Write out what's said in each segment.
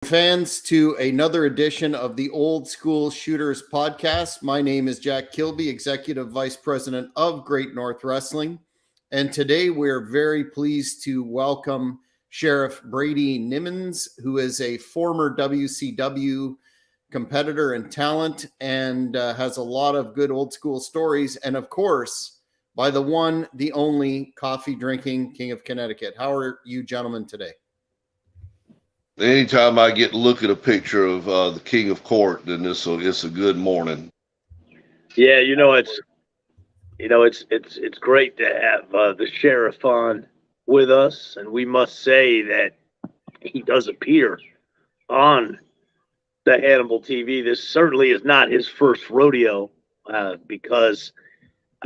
Fans, to another edition of the Old School Shooters podcast. My name is Jack Kilby, Executive Vice President of Great North Wrestling. And today we're very pleased to welcome Sheriff Brady Nimmons, who is a former WCW competitor and talent and has a lot of good old school stories. And of course, by the one, the only coffee drinking King of Connecticut. How are you gentlemen today? Anytime I get to look at a picture of the King of Court, then it's a good morning. Yeah, it's great to have the sheriff on with us, and we must say that he does appear on the Hannibal TV. This certainly is not his first rodeo, because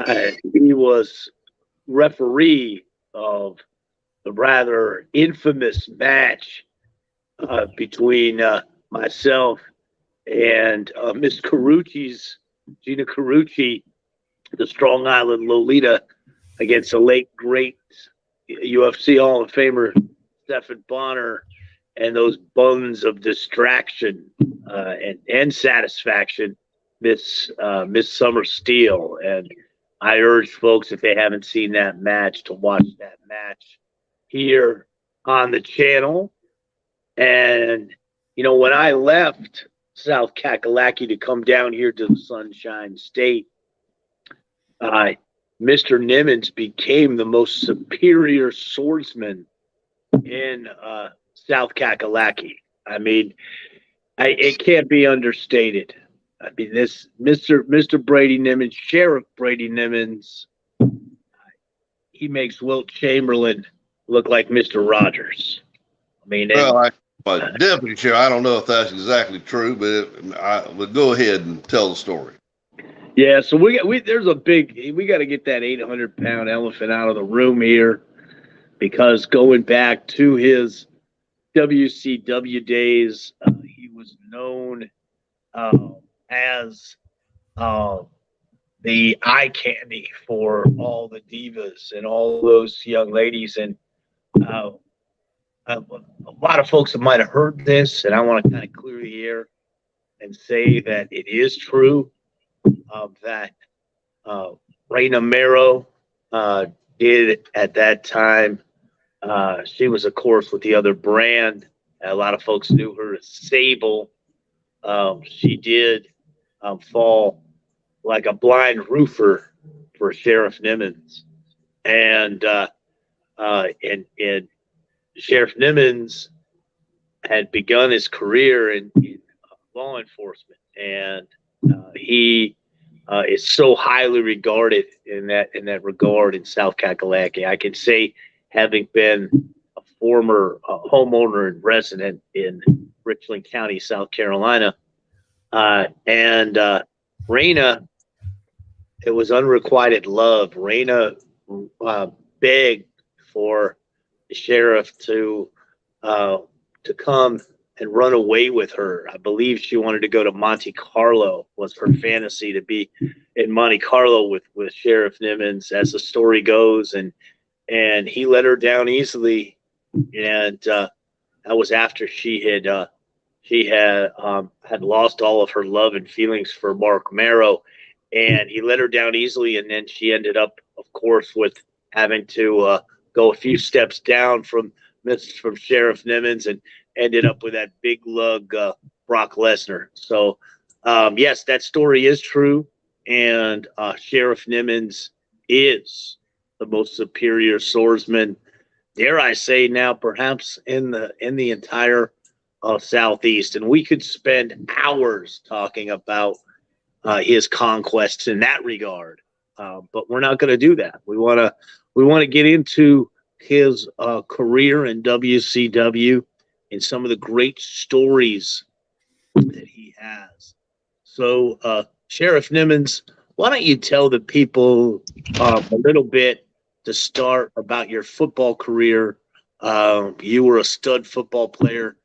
he was referee of the rather infamous match between myself and Miss Gina Carucci, the Strong Island Lolita, against the late great UFC Hall of Famer Stephan Bonner, and those buns of distraction and satisfaction, Miss Summer Steele. And I urge folks, if they haven't seen that match, to watch that match here on the channel. And, when I left South Kakalaki to come down here to the Sunshine State, Mr. Nimmons became the most superior swordsman in South Kakalaki. I mean, it can't be understated. I mean, this Mr. Brady Nimmons, Sheriff Brady Nimmons, he makes Wilt Chamberlain look like Mr. Rogers. I mean, but Deputy Sheriff, I don't know if that's exactly true, but go ahead and tell the story. Yeah, so we got to get that 800-pound elephant out of the room here, because going back to his WCW days, he was known as the eye candy for all the divas and all those young ladies. And a lot of folks might have heard this, and I want to kind of clear the air and say that it is true that Reina Mero did at that time. She was, of course, with the other brand. A lot of folks knew her as Sable. She did fall like a blind roofer for Sheriff Nimmons, and Sheriff Nimmons had begun his career in law enforcement, and he is so highly regarded in that regard in South Kakalaki. I can say, having been a former homeowner and resident in Richland County, South Carolina, and Raina, it was unrequited love. Raina begged for the sheriff to come and run away with her. I believe she wanted to go to Monte Carlo, was her fantasy, to be in Monte Carlo with Sheriff Nimmons, as the story goes, and he let her down easily, and that was after she had lost all of her love and feelings for Mark Mero, and he let her down easily, and then she ended up, of course, with having to go a few steps down from Sheriff Nimmons, and ended up with that big lug Brock Lesnar. So yes, that story is true, and Sheriff Nimmons is the most superior swordsman, dare I say now, perhaps in the entire Southeast. And we could spend hours talking about his conquests in that regard, but we're not going to do that. We want to get into his career in WCW and some of the great stories that he has. So, Sheriff Nimmons, why don't you tell the people a little bit to start about your football career? You were a stud football player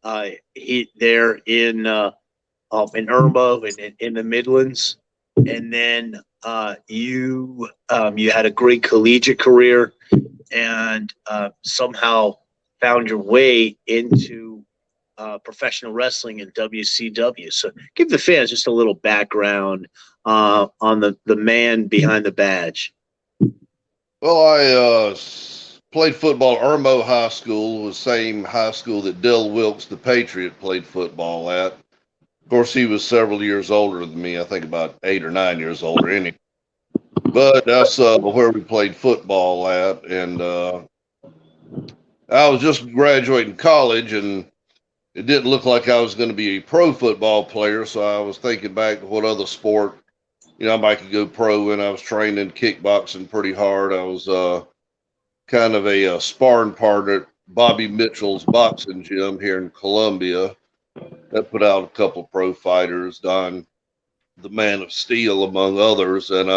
there in Irma, in the Midlands, and then you had a great collegiate career, and somehow found your way into professional wrestling in WCW. So give the fans just a little background on the man behind the badge. Well, I played football at Irmo High School, the same high school that Dell Wilkes, the Patriot, played football at. Of course, he was several years older than me. I think about 8 or 9 years older. But that's where we played football at. And I was just graduating college, and it didn't look like I was going to be a pro football player. So I was thinking back to what other sport, I might could go pro in. I was training kickboxing pretty hard. I was kind of a sparring partner at Bobby Mitchell's boxing gym here in Columbia. That put out a couple of pro fighters, Don the Man of Steel, among others. And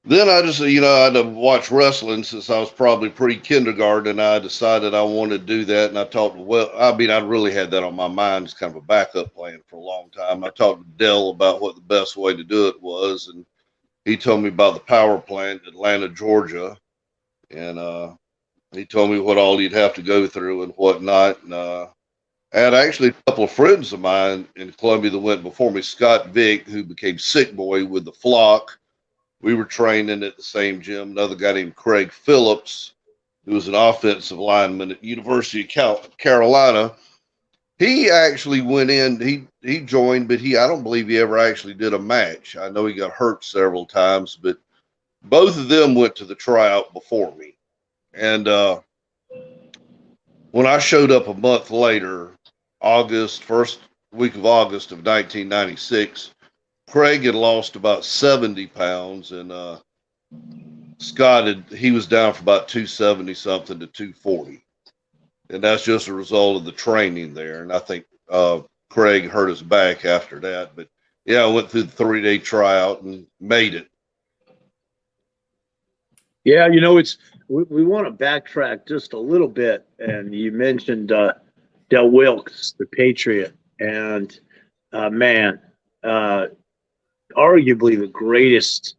then I just, I had to watch wrestling since I was probably pre-kindergarten, and I decided I wanted to do that. And I talked, I really had that on my mind as kind of a backup plan for a long time. I talked to Dell about what the best way to do it was, and he told me about the power plant in Atlanta, Georgia, and he told me what all you'd have to go through and whatnot. And I had actually a couple of friends of mine in Columbia that went before me, Scott Vick, who became Sick Boy with the Flock. We were training at the same gym. Another guy named Craig Phillips, who was an offensive lineman at University of Carolina. He actually went in, he joined, but I don't believe he ever actually did a match. I know he got hurt several times, but both of them went to the tryout before me. And when I showed up a month later, first week of August of 1996, Craig had lost about 70 pounds, and Scott he was down from about 270 something to 240. And that's just a result of the training there. And I think Craig hurt his back after that. But yeah, I went through the 3-day tryout and made it. Yeah, we want to backtrack just a little bit. And you mentioned Del Wilkes, the Patriot, and arguably the greatest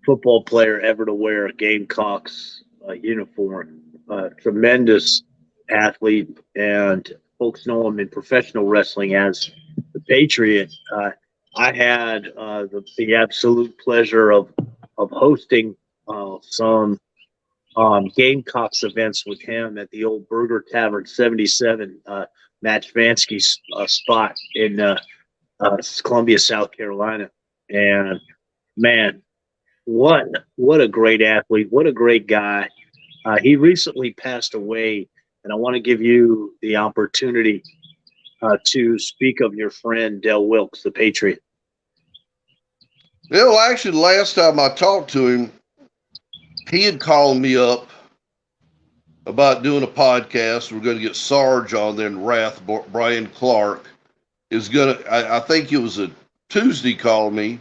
football player ever to wear a Gamecocks uniform. Tremendous athlete, and folks know him in professional wrestling as the Patriot. I had the absolute pleasure of hosting some Gamecocks events with him at the old Burger Tavern 77 Match Vansky's spot in Columbia, South Carolina. And man, what a great athlete, what a great guy. He recently passed away, and I want to give you the opportunity to speak of your friend Del Wilkes, the Patriot. Yeah, well, actually, the last time I talked to him, he had called me up about doing a podcast. We're going to get Sarge on there, and Wrath, Brian Clark is going to, I think it was a Tuesday, called me,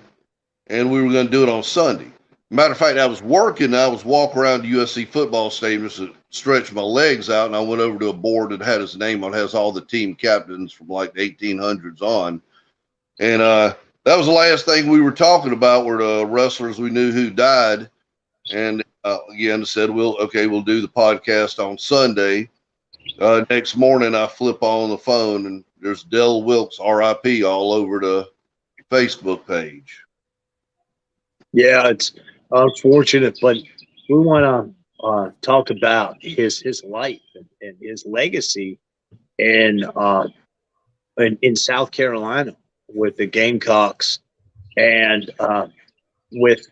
and we were going to do it on Sunday. Matter of fact, I was working. I was walking around the USC football stadium just to stretch my legs out, and I went over to a board that had his name on it. Has all the team captains from like the 1800s on. And that was the last thing we were talking about were the wrestlers we knew who died. And again, said, we'll do the podcast on Sunday. Next morning, I flip on the phone, and there's Del Wilkes, RIP, all over the Facebook page. Yeah, it's unfortunate, but we want to talk about his life and his legacy in South Carolina with the Gamecocks and with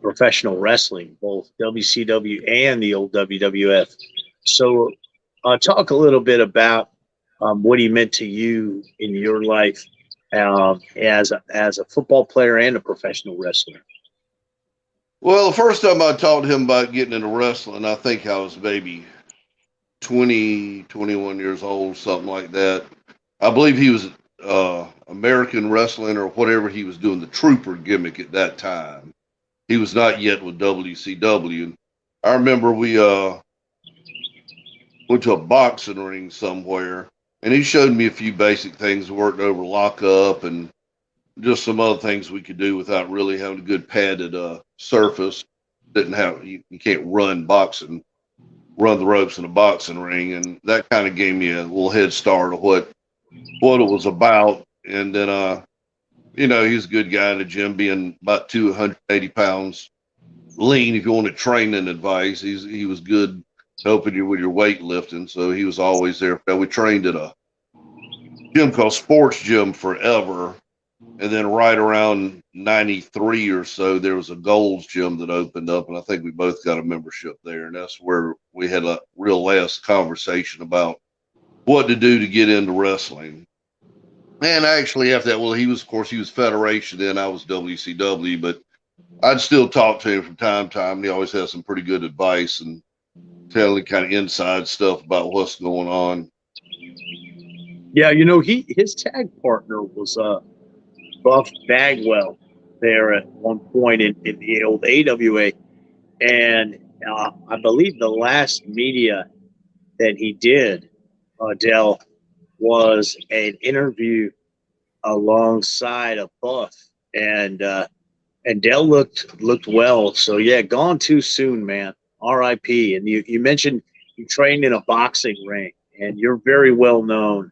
professional wrestling, both WCW and the old WWF. So talk a little bit about what he meant to you in your life as a football player and a professional wrestler. Well, the first time I talked to him about getting into wrestling, I think I was maybe 20, 21 years old, something like that. I believe he was American wrestling or whatever he was doing, the trooper gimmick at that time. He was not yet with WCW. I remember we went to a boxing ring somewhere, and he showed me a few basic things, worked over lockup and just some other things we could do without really having a good padded surface. You can't run boxing. run the ropes in a boxing ring, and that kind of gave me a little head start of what it was about. And then, you know, he's a good guy in the gym, being about 280 pounds lean. If you wanted training advice, he was good helping you with your weightlifting. So he was always there. Now, we trained at a gym called Sports Gym forever. And then right around 93 or so, there was a Gold's Gym that opened up. And I think we both got a membership there. And that's where we had a real last conversation about what to do to get into wrestling. And actually after that, well, he was Federation, then I was WCW, but I'd still talk to him from time to time. He always has some pretty good advice and telling kind of inside stuff about what's going on. Yeah, you know, his tag partner was Buff Bagwell there at one point in the old AWA, and I believe the last media that he did, Dell, was an interview alongside of Buff, and Dell looked well. So yeah, gone too soon, man. R.I.P. And you mentioned you trained in a boxing ring, and you're very well known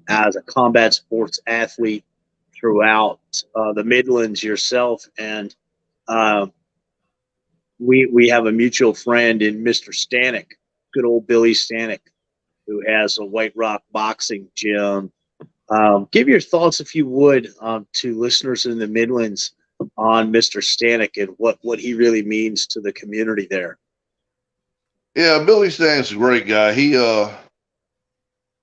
as a combat sports athlete throughout the Midlands yourself. And we have a mutual friend in Mr. Stanek, good old Billy Stanek, who has a White Rock boxing gym. Give your thoughts, if you would, to listeners in the Midlands on Mr. Stanek and what he really means to the community there. Yeah, Billy Stan's a great guy. He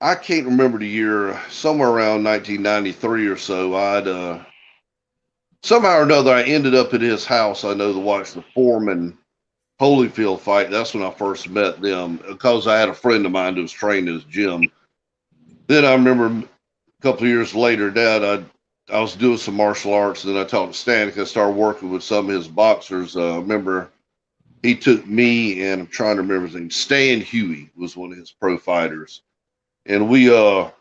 I can't remember the year, somewhere around 1993 or so. I'd somehow or another I ended up at his house, I know, to watch the Foreman Holyfield fight. That's when I first met them, because I had a friend of mine who was trained at his gym. Then I remember a couple of years later, Dad, I was doing some martial arts, and then I talked to Stanek. I started working with some of his boxers. I remember he took me, and I'm trying to remember his name. Stan Huey was one of his pro fighters. And we did a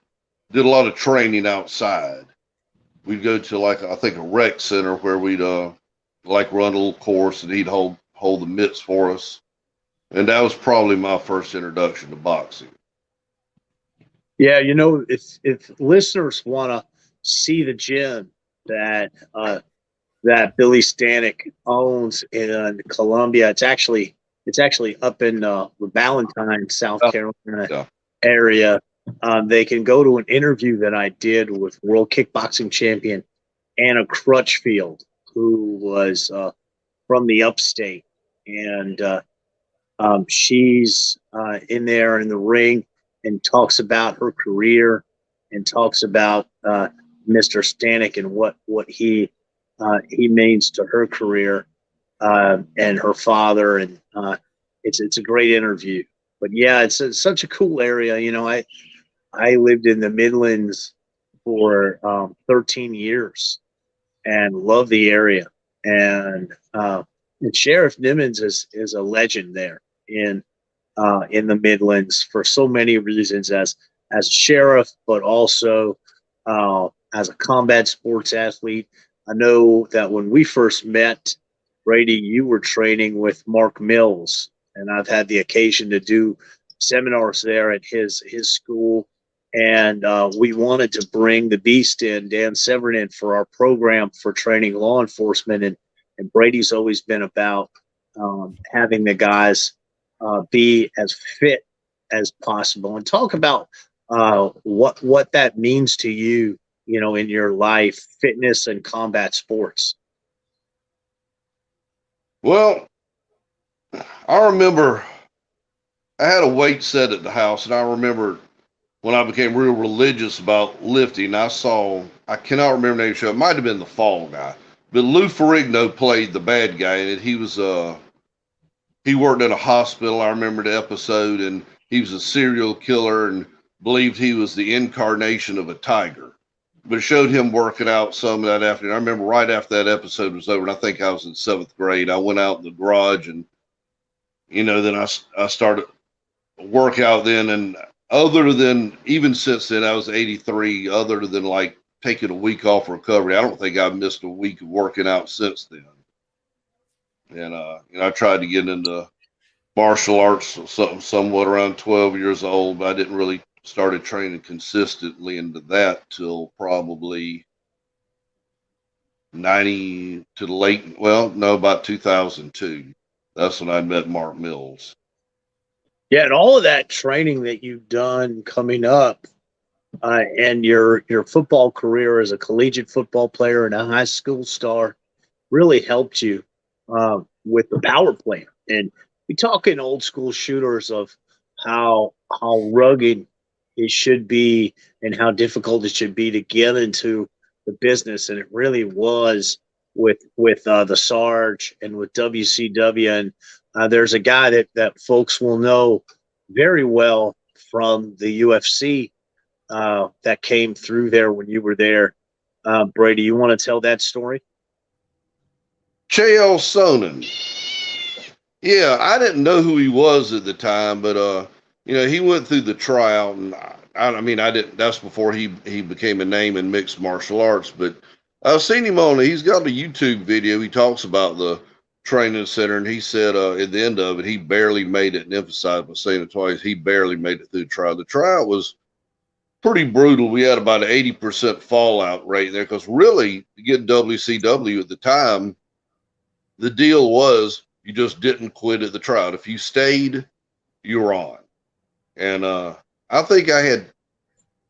lot of training outside. We'd go to, like, I think a rec center where we'd like run a little course, and he'd hold the mitts for us. And that was probably my first introduction to boxing. Yeah, you know, if listeners want to see the gym that Billy Stanek owns in Columbia, it's actually up in the Valentine, South Carolina area. They can go to an interview that I did with world kickboxing champion Anna Crutchfield, who was from the upstate, and she's in there in the ring and talks about her career and talks about Mr. Stanek and what he means to her career and her father, and it's a great interview. But yeah, it's such a cool area. You know, I lived in the Midlands for 13 years and love the area. And Sheriff Nimmons is a legend there in the Midlands for so many reasons, as a sheriff, but also as a combat sports athlete. I know that when we first met, Brady, you were training with Mark Mills, and I've had the occasion to do seminars there at his school. And we wanted to bring the Beast in, Dan Severin, in for our program for training law enforcement. And Brady's always been about having the guys be as fit as possible, and talk about what that means to you, you know, in your life, fitness and combat sports. Well, I remember I had a weight set at the house, and I remember when I became real religious about lifting, I cannot remember the name of the show. It might have been The Fall Guy, but Lou Ferrigno played the bad guy in it. He worked at a hospital. I remember the episode, and he was a serial killer and believed he was the incarnation of a tiger. But it showed him working out some that afternoon. I remember right after that episode was over, and I think I was in 7th grade, I went out in the garage, and, you know, then I started workout then. And other than, even since then, I was 83, other than like taking a week off recovery, I don't think I've missed a week of working out since then. And, you know, I tried to get into martial arts somewhat around 12 years old, but I didn't really started training consistently into that till probably 90 to the late, well, no, about 2002. That's when I met Mark Mills. Yeah, and all of that training that you've done coming up, and your football career as a collegiate football player and a high school star really helped you with the power plant. And we talk in old school shooters of how rugged it should be and how difficult it should be to get into the business, and it really was with the Sarge and with WCW. And there's a guy that folks will know very well from the UFC that came through there when you were there. Brady, you want to tell that story? Chael Sonnen. Yeah, I didn't know who he was at the time, but he went through the tryout, and I mean, I didn't. That's before he became a name in mixed martial arts. But I've seen him on. He's got a YouTube video. He talks about the training center, and he said at the end of it, he barely made it. And emphasized by saying it twice, he barely made it through the trial. The trial was pretty brutal. We had about an 80% fallout rate there because really, to get WCW at the time, the deal was you just didn't quit at the trial. If you stayed, you were on. And I think I had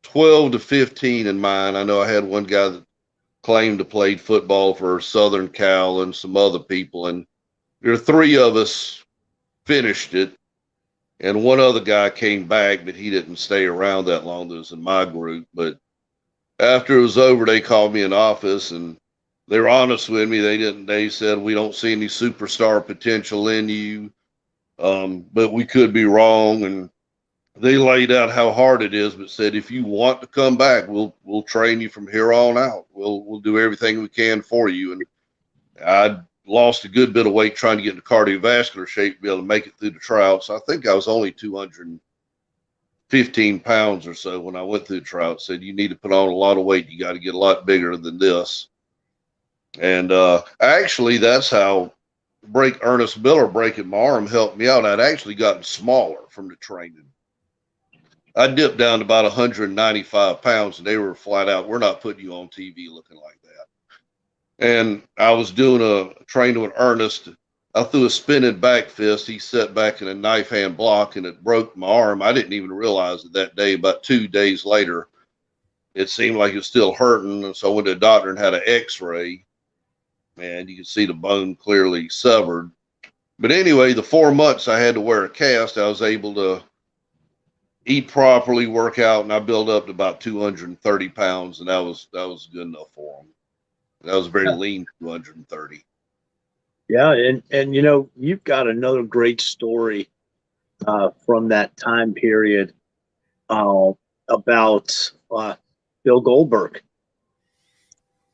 12 to 15 in mind. I know I had one guy that claimed to played football for Southern Cal and some other people. And there were 3 of us finished it. And one other guy came back, but he didn't stay around that long. That was in my group. But after it was over, they called me in office and they were honest with me. They said, we don't see any superstar potential in you, but we could be wrong. And they laid out how hard it is, but said, if you want to come back, we'll train you from here on out. We'll do everything we can for you. And I lost a good bit of weight trying to get into cardiovascular shape to be able to make it through the trial. So I think I was only 215 pounds or so when I went through the trial. It said, you need to put on a lot of weight. You got to get a lot bigger than this. And actually, that's how Ernest Miller breaking my arm helped me out. I'd actually gotten smaller from the training. I dipped down to about 195 pounds, and they were flat out, we're not putting you on TV looking like that. And I was doing a training with Ernest. I threw a spinning back fist. He set back in a knife hand block, and it broke my arm. I didn't even realize it that day. About 2 days later, it seemed like it was still hurting. And so I went to the doctor and had an x-ray, and you could see the bone clearly severed. But anyway, the 4 months I had to wear a cast, I was able to eat properly, work out, and I built up to about 230 pounds, and that was good enough for them. That was very lean, 230. Yeah, and you've got another great story from that time period about Bill Goldberg.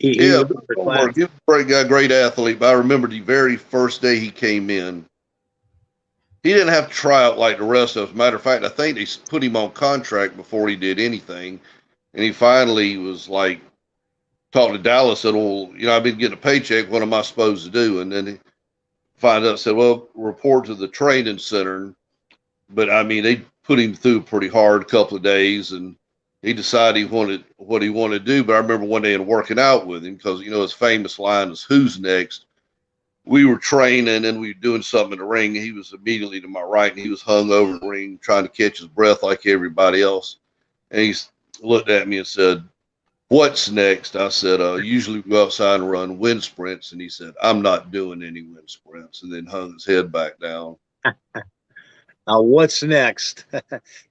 Goldberg, he was a great guy, great athlete, but I remember the very first day he came in, he didn't have to try out like the rest of us. As a matter of fact, I think they put him on contract before he did anything. And he finally was like, talked to Dallas, said, well, I've been getting a paycheck. What am I supposed to do? And then he found out, said, well, report to the training center. But I mean, they put him through pretty hard a couple of days, and he decided what he wanted to do. But I remember one day in working out with him, because, his famous line is, who's next? We were training and we were doing something in the ring. He was immediately to my right, and he was hung over the ring trying to catch his breath like everybody else. And he looked at me and said, what's next? I said, usually we go outside and run wind sprints. And he said, I'm not doing any wind sprints, and then hung his head back down. What's next?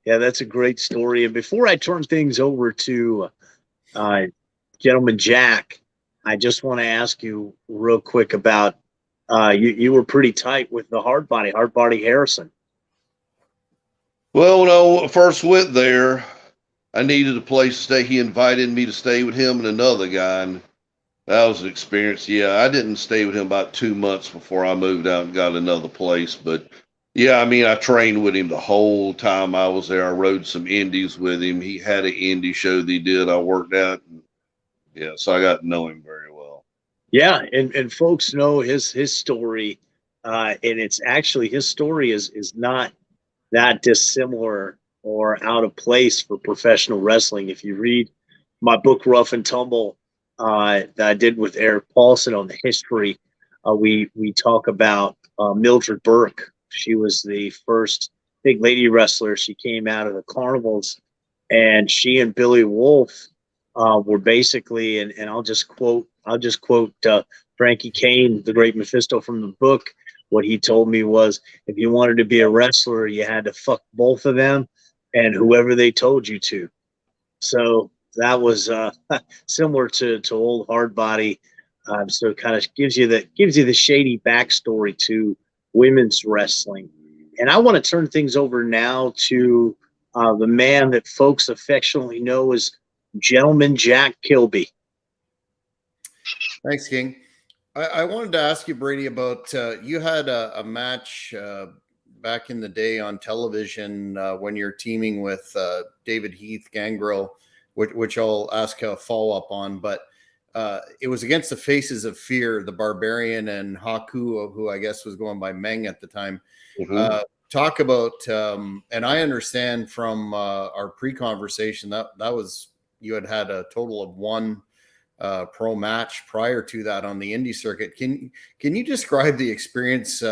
Yeah, that's a great story. And before I turn things over to Gentleman Jack, I just want to ask you real quick about you were pretty tight with the hard body Harrison. Well, when I first went there, I needed a place to stay. He invited me to stay with him and another guy, and that was an experience. Yeah, I didn't stay with him about 2 months before I moved out and got another place. But yeah, I mean, I trained with him the whole time I was there. I rode some indies with him. He had an indie show that he did. I worked at, and yeah, so I got to know him very well. Yeah, and folks know his story and it's actually his story is not that dissimilar or out of place for professional wrestling. If you read my book Rough and Tumble that I did with Eric Paulson on the history, we talk about Mildred Burke. She was the first big lady wrestler. She came out of the carnivals, and she and Billy Wolf were basically, and I'll just quote Frankie Kane, the great Mephisto from the book. What he told me was, if you wanted to be a wrestler, you had to fuck both of them and whoever they told you to. So that was similar to old Hardbody. So it kind of gives you the shady backstory to women's wrestling. And I want to turn things over now to the man that folks affectionately know as Gentleman Jack Kilby. Thanks, King. I wanted to ask you, Brady, about you had a match back in the day on television when you're teaming with David Heath Gangrel, which I'll ask a follow-up on, but it was against the Faces of Fear, the Barbarian and Haku, who I guess was going by Meng at the time. Mm-hmm. Talk about, and I understand from our pre-conversation that was, you had a total of one pro match prior to that on the indie circuit. Can you describe the experience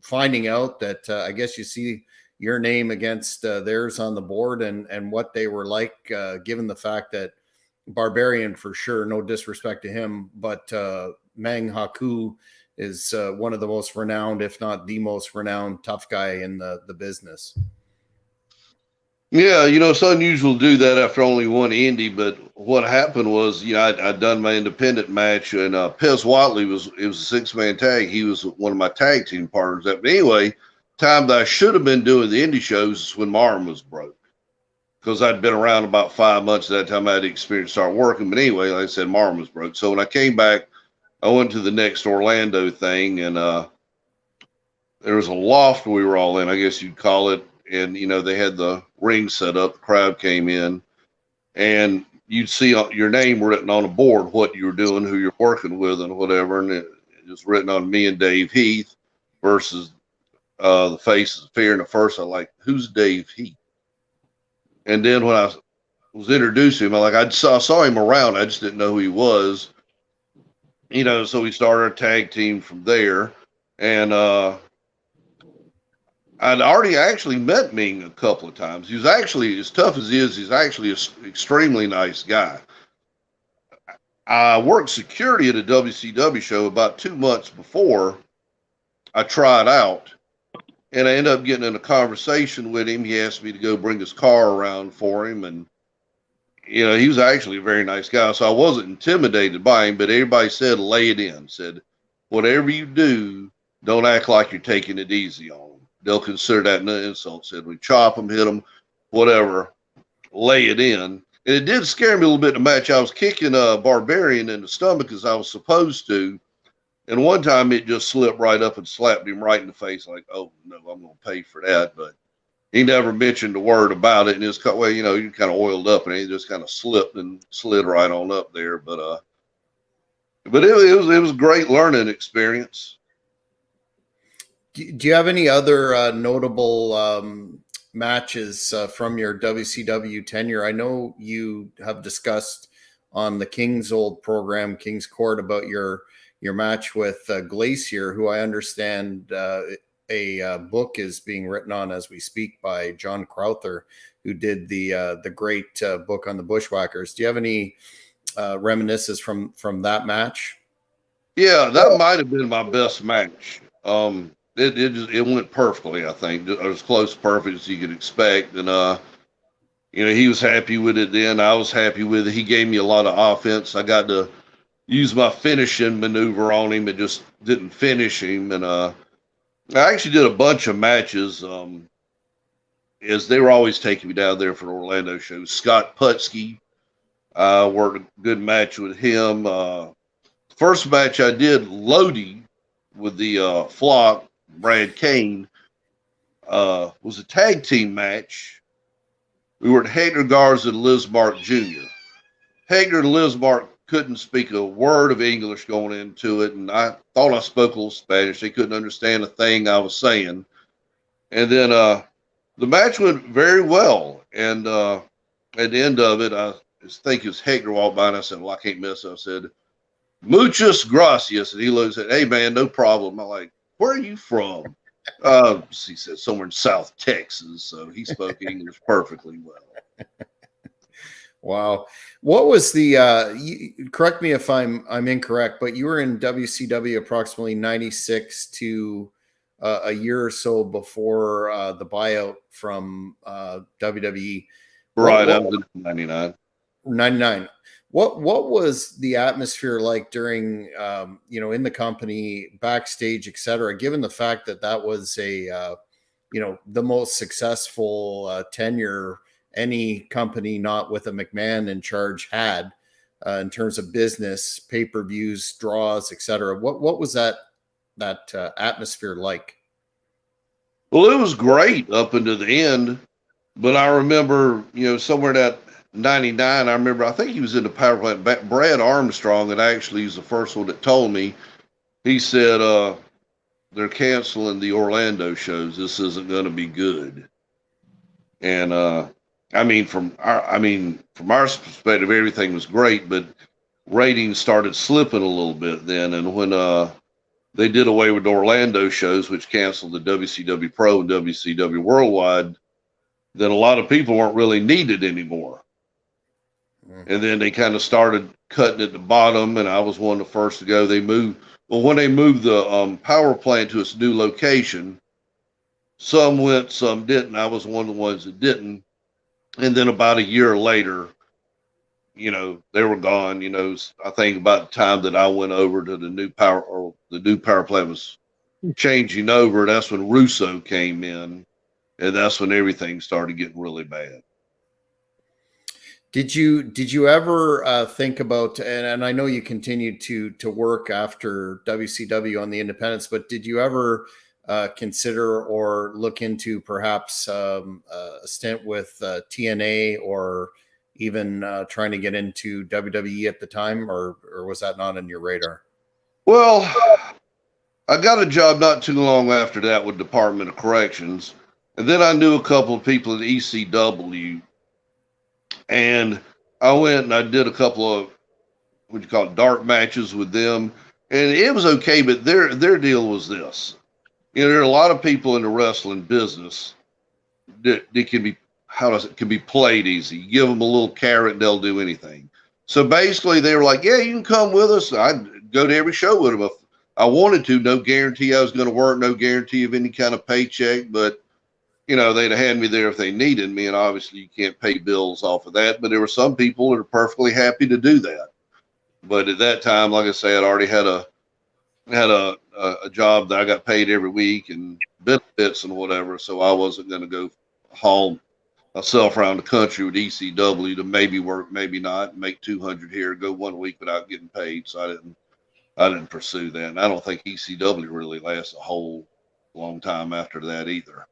finding out that I guess you see your name against theirs on the board, and what they were like, given the fact that Barbarian, for sure, no disrespect to him, but Meng Haku is one of the most renowned, if not the most renowned, tough guy in the business. Yeah, it's unusual to do that after only one indie, but what happened was, I'd done my independent match, and Pez Watley it was a 6-man tag. He was one of my tag team partners. But anyway, time that I should have been doing the indie shows is when my arm was broke, because I'd been around about 5 months at that time. I had experience to start working, but anyway, like I said, my arm was broke. So when I came back, I went to the next Orlando thing, and there was a loft we were all in, I guess you'd call it. And, they had the ring set up, the crowd came in, and you'd see your name written on a board, what you were doing, who you're working with, and whatever. And it was written on me and Dave Heath versus the Faces of Fear. And at first I was like, who's Dave Heath? And then when I was introduced to him, I saw him around. I just didn't know who he was. So we started a tag team from there. And I'd already actually met Ming a couple of times. He was actually, as tough as he is, he's actually an extremely nice guy. I worked security at a WCW show about 2 months before I tried out, and I ended up getting in a conversation with him. He asked me to go bring his car around for him, and he was actually a very nice guy, so I wasn't intimidated by him, but everybody said, lay it in, said, whatever you do, don't act like you're taking it easy on him. They'll consider that an insult. Said we chop them, hit them, whatever, lay it in. And it did scare me a little bit in the match. I was kicking a Barbarian in the stomach as I was supposed to. And one time it just slipped right up and slapped him right in the face, like, oh, no, I'm going to pay for that. But he never mentioned a word about it. And it's well, you kind of oiled up, and he just kind of slipped and slid right on up there. But it was a great learning experience. Do you have any other notable matches from your WCW tenure? I know you have discussed on the King's old program, King's Court, about your match with Glacier, who I understand a book is being written on as we speak by John Crowther, who did the great book on the Bushwhackers. Do you have any reminiscences from that match? Yeah, that might have been my best match. It went perfectly, I think. It was close to perfect as you could expect. And, he was happy with it then. I was happy with it. He gave me a lot of offense. I got to use my finishing maneuver on him. It just didn't finish him. And I actually did a bunch of matches as they were always taking me down there for the Orlando shows. Scott Putski, worked a good match with him. First match I did, Lodi, with the Flock, Brad Kane, was a tag team match. We were at Hector Garza and Liz Mark Jr. Hector and Liz Mark couldn't speak a word of English going into it, and I thought I spoke a little Spanish. They couldn't understand a thing I was saying. And then the match went very well. And at the end of it, I think it was Hector walked by, and I said, "Well, I can't miss it." I said, "Muchas gracias." And he looked and said, "Hey, man, no problem." I'm like, "Where are you from?" He said, "Somewhere in South Texas." So he spoke English perfectly well. Wow. What was the correct me if I'm incorrect, but you were in WCW approximately 96 to a year or so before the buyout from WWE. Right, I was in 99. 99. What was the atmosphere like during in the company, backstage, etc., given the fact that that was a the most successful tenure any company not with a McMahon in charge had in terms of business, pay-per-views, draws, etc. What was that atmosphere like? Well, it was great up until the end, but I remember, somewhere in that 99, I think he was in the power plant. Brad Armstrong, that actually is the first one that told me. He said, they're canceling the Orlando shows. This isn't going to be good. And from our perspective, everything was great, but ratings started slipping a little bit then. And when they did away with the Orlando shows, which canceled the WCW Pro and WCW Worldwide, then a lot of people weren't really needed anymore. And then they kind of started cutting at the bottom, and I was one of the first to go. When they moved the power plant to its new location, some went, some didn't. I was one of the ones that didn't. And then about a year later, they were gone. I think about the time that I went over to the new power plant was changing over. That's when Russo came in, and that's when everything started getting really bad. Did you ever think about, and I know you continued to work after WCW on the independents, but did you ever consider or look into perhaps a stint with TNA or even trying to get into WWE at the time, or was that not on your radar? Well, I got a job not too long after that with Department of Corrections, and then I knew a couple of people at ECW, and I went and I did a couple of dark matches with them, and it was okay, but their deal was this. There are a lot of people in the wrestling business that can be played easy. You give them a little carrot, they'll do anything. So basically they were like, "Yeah, you can come with us." I'd go to every show with them if I wanted to. No guarantee I was going to work, no guarantee of any kind of paycheck, but they'd have had me there if they needed me. And obviously you can't pay bills off of that, but there were some people that are perfectly happy to do that. But at that time, like I say, I'd already had a job that I got paid every week and benefits and whatever. So I wasn't going to go haul myself around the country with ECW to maybe work, maybe not, make 200 here, go 1 week without getting paid. So I didn't pursue that. And I don't think ECW really lasts a whole long time after that either.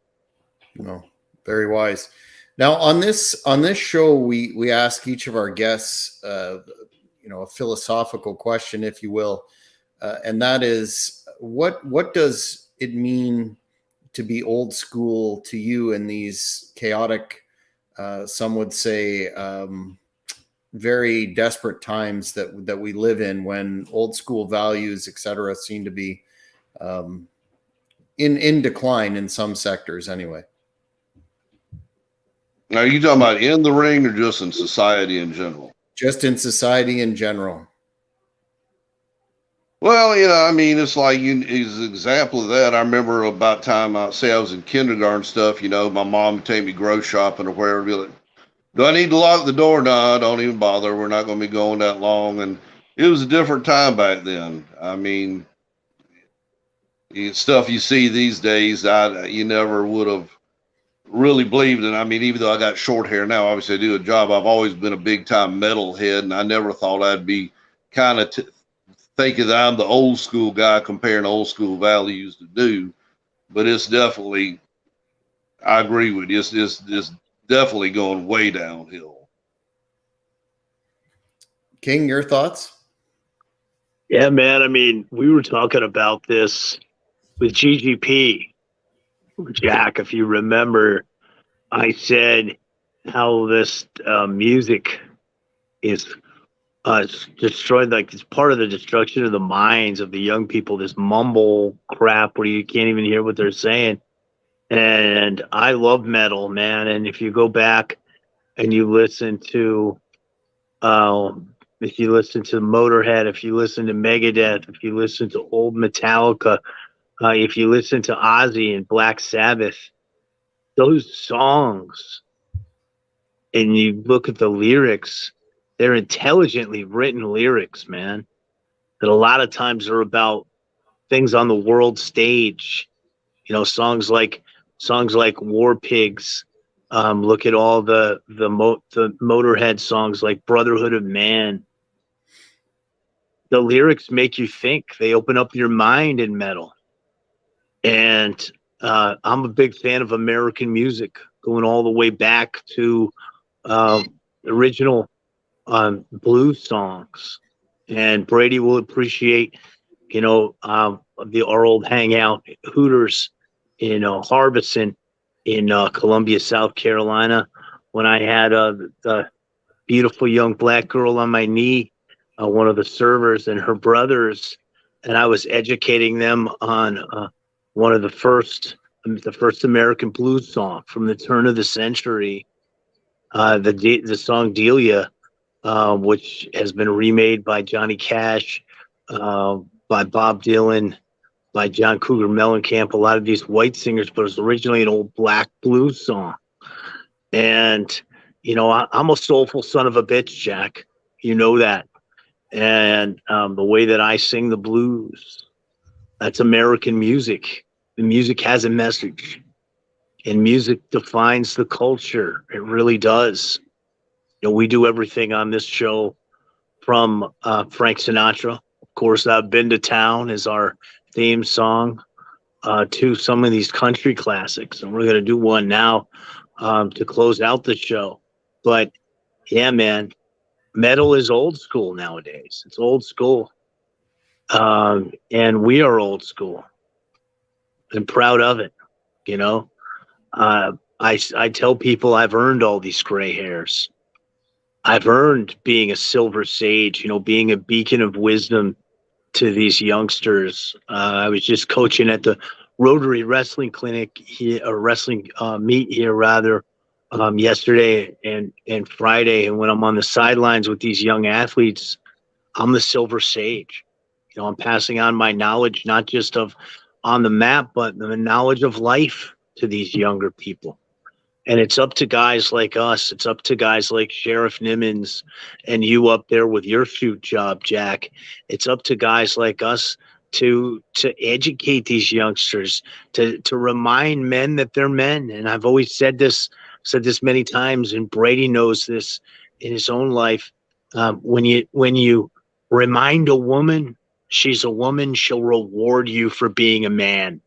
No, very wise. Now on this show, we ask each of our guests, a philosophical question, if you will, and that is, what does it mean to be old school to you in these chaotic, some would say, very desperate times that we live in, when old school values, etc., seem to be in decline in some sectors anyway? Now, are you talking about in the ring or just in society in general? Just in society in general. Well, it's like as an example of that. I remember about time I was in kindergarten stuff. My mom would take me grocery shopping or wherever. Be like, "Do I need to lock the door?" "No, don't even bother. We're not going to be going that long." And it was a different time back then. Stuff you see these days, you never would have really believed in. Even though I got short hair now, obviously I do a job. I've always been a big time metalhead, and I never thought I'd be kind of thinking that I'm the old school guy comparing old school values to do. But it's definitely, I agree with you. It's definitely going way downhill. King, your thoughts? Yeah, man. I mean, we were talking about this with GGP, Jack. If you remember, I said how this music is destroyed, like it's part of the destruction of the minds of the young people. This mumble crap where you can't even hear what they're saying. And I love metal, man. And if you go back and you listen to, if you listen to Motorhead, if you listen to Megadeth, if you listen to old Metallica, if you listen to Ozzy and Black Sabbath, those songs, and you look at the lyrics, they're intelligently written lyrics, man. That a lot of times are about things on the world stage. You know, songs like War Pigs. Look at all the Motorhead songs like Brotherhood of Man. The lyrics make you think. They open up your mind in metal. And I'm a big fan of American music, going all the way back to original blues songs. And Brady will appreciate, you know, our old hangout Hooters in Harbison in Columbia, South Carolina, when I had the beautiful young black girl on my knee, one of the servers and her brothers, and I was educating them on one of the first American blues song from the turn of the century, the song Delia, which has been remade by Johnny Cash, by Bob Dylan, by John Cougar Mellencamp, a lot of these white singers, but it was originally an old black blues song. And, you know, I'm a soulful son of a bitch, Jack. You know that. And the way that I sing the blues, that's American music. The music has a message, and music defines the culture. It really does. You know, we do everything on this show from Frank Sinatra. Of course, I've Been to Town is our theme song, to some of these country classics. And we're going to do one now to close out the show. But yeah, man, metal is old school nowadays. It's old school. And we are old school and proud of it. You know, I tell people I've earned all these gray hairs. I've earned being a silver sage, you know, being a beacon of wisdom to these youngsters. I was just coaching at the Rotary Wrestling Clinic here, or wrestling meet here rather, yesterday and Friday. And when I'm on the sidelines with these young athletes, I'm the silver sage. You know, I'm passing on my knowledge, not just of on the map, but the knowledge of life to these younger people. And it's up to guys like us. It's up to guys like Sheriff Nimmons and you up there with your shoot job, Jack. It's up to guys like us to educate these youngsters, to remind men that they're men. And I've always said this many times, and Brady knows this in his own life. When you remind a woman she's a woman, she'll reward you for being a man.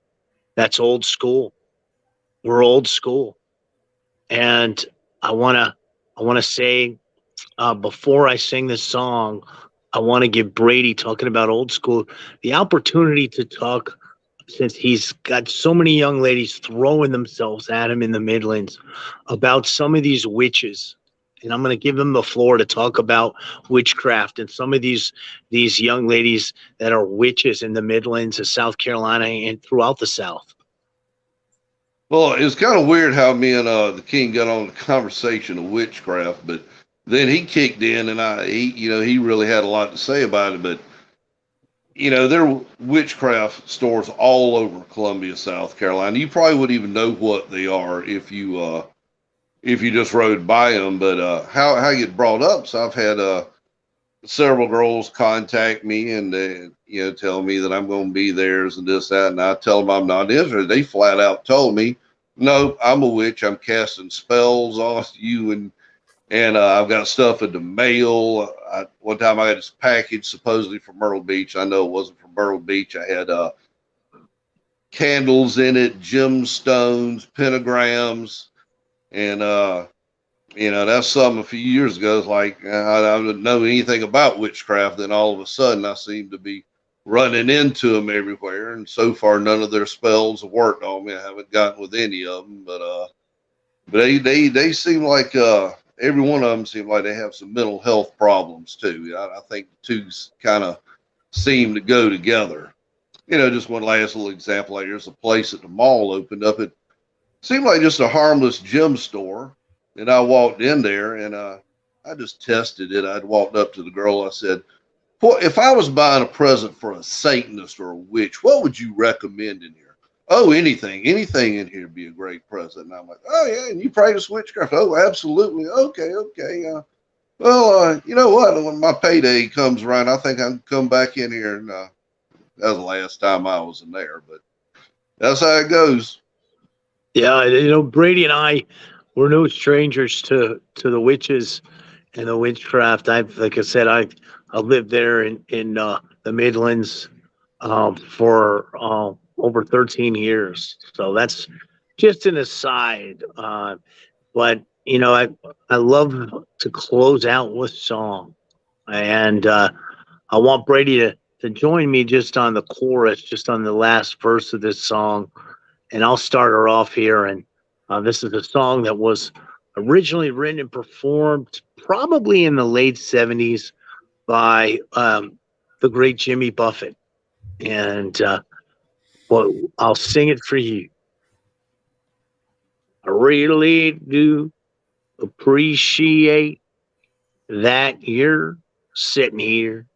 That's old school. We're old school. And I want to say, before I sing this song, I want to give Brady, talking about old school, the opportunity to talk, since he's got so many young ladies throwing themselves at him in the Midlands, about some of these witches. And I'm going to give him the floor to talk about witchcraft and some of these young ladies that are witches in the Midlands of South Carolina and throughout the South. Well, it's kind of weird how me and the King got on the conversation of witchcraft, but then he kicked in, and he really had a lot to say about it. But you know, there are witchcraft stores all over Columbia, South Carolina. You probably wouldn't even know what they are if you just rode by them. But how I get brought up, so I've had several girls contact me and tell me that I'm going to be theirs and this, that, and I tell them I'm not Israel. They flat out told me, no, I'm a witch. I'm casting spells on you, and I've got stuff in the mail. One time I got this package supposedly from Myrtle Beach. I know it wasn't from Myrtle Beach. I had candles in it, gemstones, pentagrams, and That's something a few years ago. It's like I didn't know anything about witchcraft. Then all of a sudden, I seem to be running into them everywhere. And so far, none of their spells have worked on me. I haven't gotten with any of them, but they seem like every one of them seem like they have some mental health problems too. I think the two kind of seem to go together. Just one last little example. Like there's a place at the mall opened up. It seemed like just a harmless gem store. And I walked in there and I just tested it. I'd walked up to the girl. I said, well, if I was buying a present for a Satanist or a witch, what would you recommend in here? Oh, anything in here would be a great present. And I'm like, oh, yeah, and you practice witchcraft? Oh, absolutely. Okay. Well, you know what? When my payday comes around, I think I can come back in here. And that was the last time I was in there. But that's how it goes. Yeah, Brady and I, we're no strangers to the witches and the witchcraft. Like I said, I lived there in the Midlands for over 13 years. So that's just an aside. But I love to close out with song, and I want Brady to join me just on the chorus, just on the last verse of this song, and I'll start her off here. And this is a song that was originally written and performed probably in the late 70s by the great Jimmy Buffett. And well, I'll sing it for you. I really do appreciate that you're sitting here.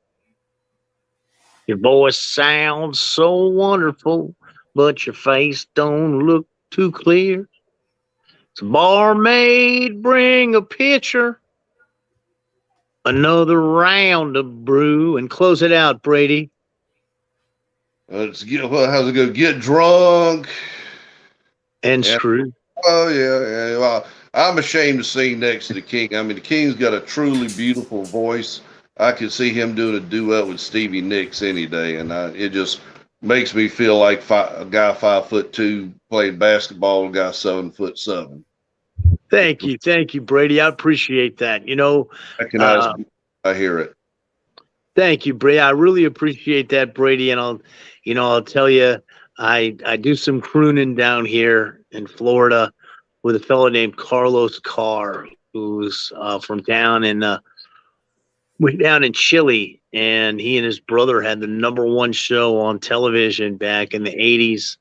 Your voice sounds so wonderful, but your face don't look too clear. So barmaid, bring a pitcher, another round of brew, and close it out, Brady. How's it go? Get drunk and screw. Oh yeah. Well, I'm ashamed to sing next to the King. I mean, the King's got a truly beautiful voice. I could see him doing a duet with Stevie Nicks any day, and it just makes me feel like a guy 5'2" playing basketball, a guy 7'7". Thank you, Brady. I appreciate that. I hear it. Thank you, Brady. I really appreciate that, Brady. And I'll tell you, I do some crooning down here in Florida with a fellow named Carlos Carr, who's from down in Chile, and he and his brother had the #1 show on television back in the 80s,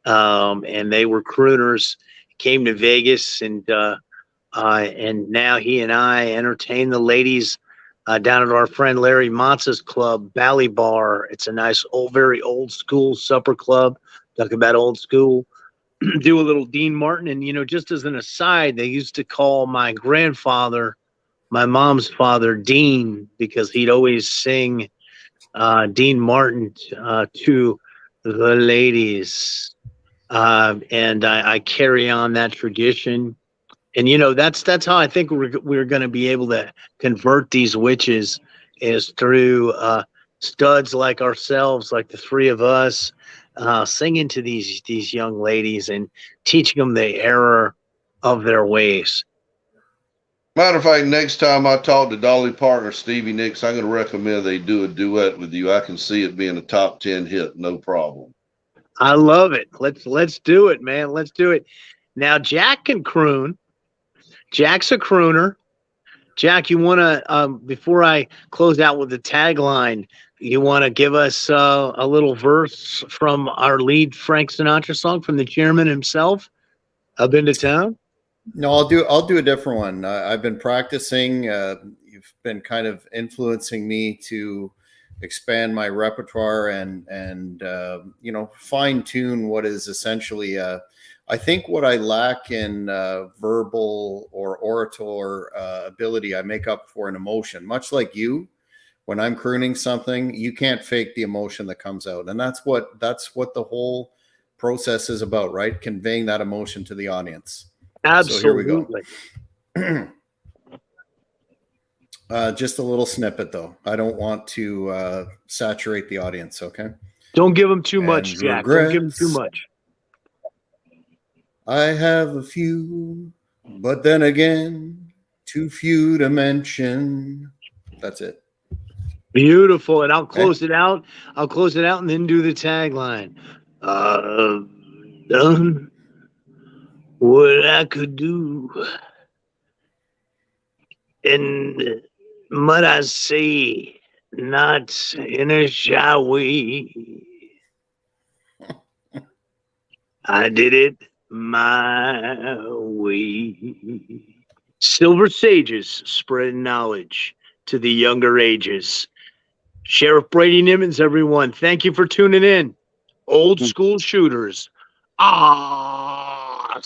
and they were crooners. Came to Vegas, and now he and I entertain the ladies down at our friend Larry Motz's club, Bally Bar. It's a nice very old school supper club. Talk about old school. Do a little Dean Martin, and just as an aside, they used to call my grandfather, my mom's father, Dean, because he'd always sing Dean Martin to the ladies. And I carry on that tradition, and that's how I think we're going to be able to convert these witches, is through studs like ourselves, like the three of us, singing to these young ladies and teaching them the error of their ways. Matter of fact, next time I talk to Dolly Parton or Stevie Nicks, I'm going to recommend they do a duet with you. I can see it being a top 10 hit, no problem. I love it. Let's do it, man. Let's do it. Now, Jack can croon. Jack's a crooner. Jack, you want to, before I close out with the tagline, you want to give us a little verse from our lead Frank Sinatra song from the chairman himself, I've Been to Town? No, I'll do a different one. I've been practicing. You've been kind of influencing me to expand my repertoire and fine tune what is essentially I think what I lack in verbal or orator ability, I make up for an emotion. Much like you, when I'm crooning something, you can't fake the emotion that comes out, and that's what the whole process is about, right? Conveying that emotion to the audience. Absolutely. So here we go. Just a little snippet, though. I don't want to saturate the audience. Okay. Don't give them too much, Jack. Don't give them too much. I have a few, but then again, Too few to mention. That's it. Beautiful. And I'll close it out. I'll close it out and then do the tagline. Done what I could do. And might I say, not in a shy way. I did it my way. Silver Sages spread knowledge to the younger ages. Sheriff Brady Nimmons, everyone, thank you for tuning in. Old school shooters. Ah.